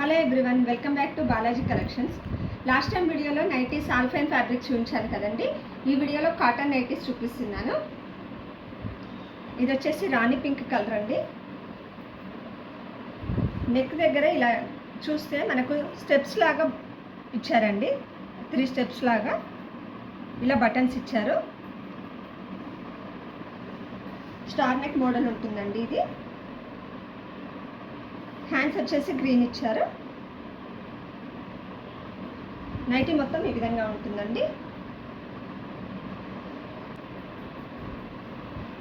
Hello everyone, welcome back to Balaji collections. Last time వీడియోలో nighties alpine fabric చూపించాను కదండి. ఈ వీడియోలో కాటన్ నైటీస్ చూపిస్తున్నాను. ఇది వచ్చేసి రాణి పింక్ కలర్ అండి. నెక్ దగ్గర ఇలా చూస్తే మనకు స్టెప్స్ లాగా ఇచ్చారండి. 3 స్టెప్స్ లాగా ఇలా బటన్స్ ఇచ్చారు. స్టార్ నెక్ మోడల్ ఉంటుందండి. ఇది హ్యాండ్స్ వచ్చేసి గ్రీన్ ఇచ్చారు. నైటీ మొత్తం ఈ విధంగా ఉంటుందండి.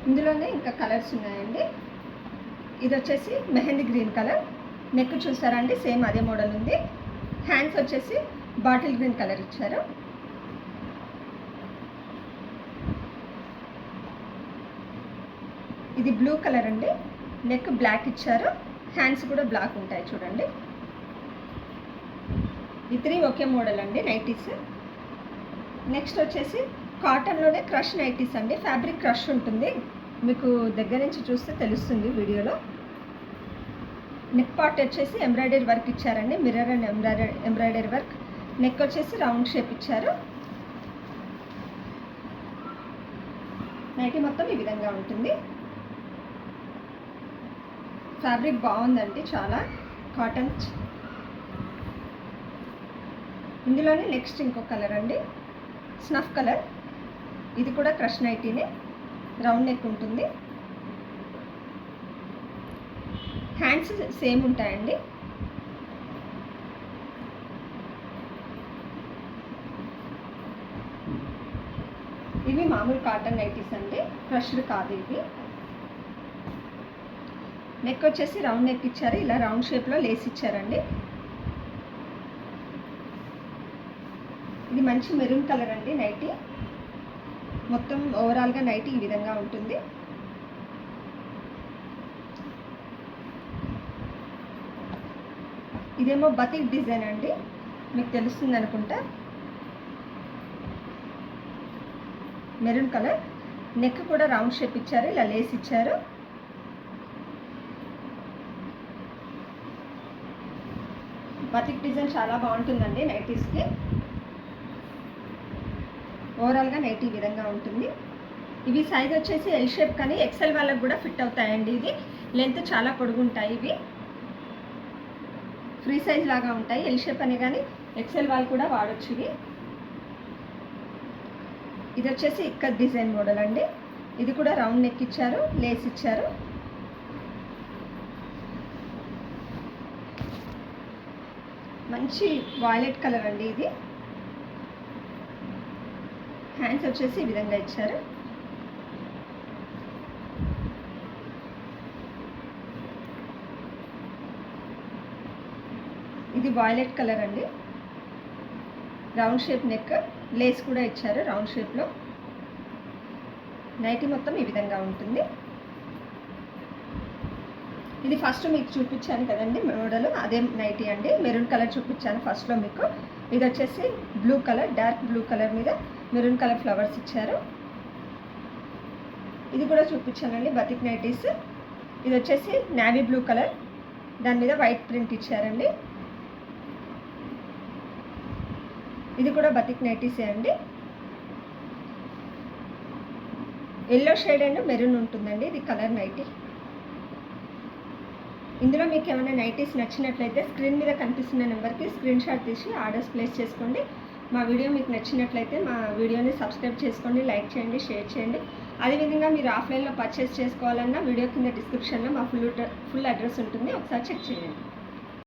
ఇందులోనే ఇంకా కలర్స్ ఉన్నాయండి. ఇది వచ్చేసి మెహందీ గ్రీన్ కలర్. నెక్ చూసారండి, సేమ్ అదే మోడల్ ఉంది. హ్యాండ్స్ వచ్చేసి బాటిల్ గ్రీన్ కలర్ ఇచ్చారు. ఇది బ్లూ కలర్ అండి. నెక్ బ్లాక్ ఇచ్చారు. హ్యాండ్స్ కూడా బ్లాక్ ఉంటాయి చూడండి. ఈ 3 ఒకే మోడల్ అండి నైటీస్. నెక్స్ట్ వచ్చేసి కాటన్లోనే క్రష్ నైటీస్ అండి. ఫ్యాబ్రిక్ క్రష్ ఉంటుంది, మీకు దగ్గర నుంచి చూస్తే తెలుస్తుంది వీడియోలో. నెక్ పార్ట్ వచ్చేసి ఎంబ్రాయిడరీ వర్క్ ఇచ్చారండి. Mirror and embroidery work. Neck వచ్చేసి రౌండ్ షేప్ ఇచ్చారు. నైటీ మొత్తం ఈ విధంగా ఉంటుంది. ఫ్యాబ్రిక్ బాగుందండి, చాలా కాటన్. ఇందులోనే నెక్స్ట్ ఇంకో కలర్ అండి, స్నఫ్ కలర్. ఇది కూడా క్రష్ నైటీనే, రౌండ్ నెక్ ఉంటుంది. హ్యాండ్స్ సేమ్ ఉంటాయండి. ఇవి మామూలు కాటన్ నైటీస్ అండి, క్రష్డ్ కాదు ఇవి. నెక్ వచ్చేసి రౌండ్ నెక్ ఇచ్చారు. ఇలా రౌండ్ షేప్లో లేస్ ఇచ్చారండి. ఇది మంచి మెరూన్ కలర్ అండి నైటీ. మొత్తం ఓవరాల్గా నైటీ ఈ విధంగా ఉంటుంది. ఇదేమో బతిక్ డిజైన్ అండి, మీకు తెలుస్తుంది అనుకుంటా. Maroon colour. నెక్ కూడా రౌండ్ షేప్ ఇచ్చారు, ఇలా లేస్ ఇచ్చారు. బతిక్ డిజైన్ చాలా బాగుంటుందండి నైటీస్కి. ఓవరాల్గా నైటీ ఈ విధంగా ఉంటుంది. ఇవి సైజ్ వచ్చేసి ఎల్ షేప్ కానీ ఎక్సెల్ వాళ్ళకి కూడా ఫిట్ అవుతాయండి. ఇది లెంత్ చాలా పొడుగుంటాయి. ఇవి ఫ్రీ సైజ్ లాగా ఉంటాయి. ఎల్ షేప్ అని కానీ ఎక్సెల్ వాళ్ళు కూడా వాడచ్చు ఇవి. ఇది వచ్చేసి ఇక్కత్ డిజైన్ మోడల్ అండి. ఇది కూడా రౌండ్ నెక్ ఇచ్చారు, లేస్ ఇచ్చారు. మంచి వాయిలెట్ కలర్ అండి ఇది. హ్యాండ్స్ వచ్చేసి ఈ విధంగా ఇచ్చారు. ఇది వాయిలెట్ కలర్ అండి. రౌండ్ షేప్ నెక్, లేస్ కూడా ఇచ్చారు రౌండ్ షేప్లో. నైటీ మొత్తం ఈ విధంగా ఉంటుంది. ఇది ఫస్ట్ మీకు చూపించాను కదండి మోడల్, అదే నైటీ అండి. మెరూన్ కలర్ చూపించాను ఫస్ట్లో మీకు. ఇది వచ్చేసి blue colour, dark blue colour మీద మెరూన్ కలర్ ఫ్లవర్స్ ఇచ్చారు. ఇది కూడా చూపించానండి బతిక్ నైటీస్. ఇది వచ్చేసి నావీ బ్లూ కలర్, దాని మీద వైట్ ప్రింట్ ఇచ్చారండి. ఇది కూడా బతిక్ నైటీసే అండి. ఎల్లో షేడ్ అండ్ మెరూన్ ఉంటుందండి ఇది కలర్ నైటీ. ఇందులో మీకు ఏమైనా నైటీస్ నచ్చినట్లయితే స్క్రీన్ మీద కనిపిస్తున్న నెంబర్కి స్క్రీన్ షాట్ తీసి ఆర్డర్స్ ప్లేస్ చేసుకోండి. మా వీడియో మీకు నచ్చినట్లయితే మా వీడియోని సబ్స్క్రైబ్ చేసుకోండి, లైక్ చేయండి, షేర్ చేయండి. అదేవిధంగా మీరు ఆఫ్లైన్లో పర్చేస్ చేసుకోవాలన్నా వీడియో కింద డిస్క్రిప్షన్లో మా ఫుల్ అడ్రస్ ఉంటుంది, ఒకసారి చెక్ చేయండి.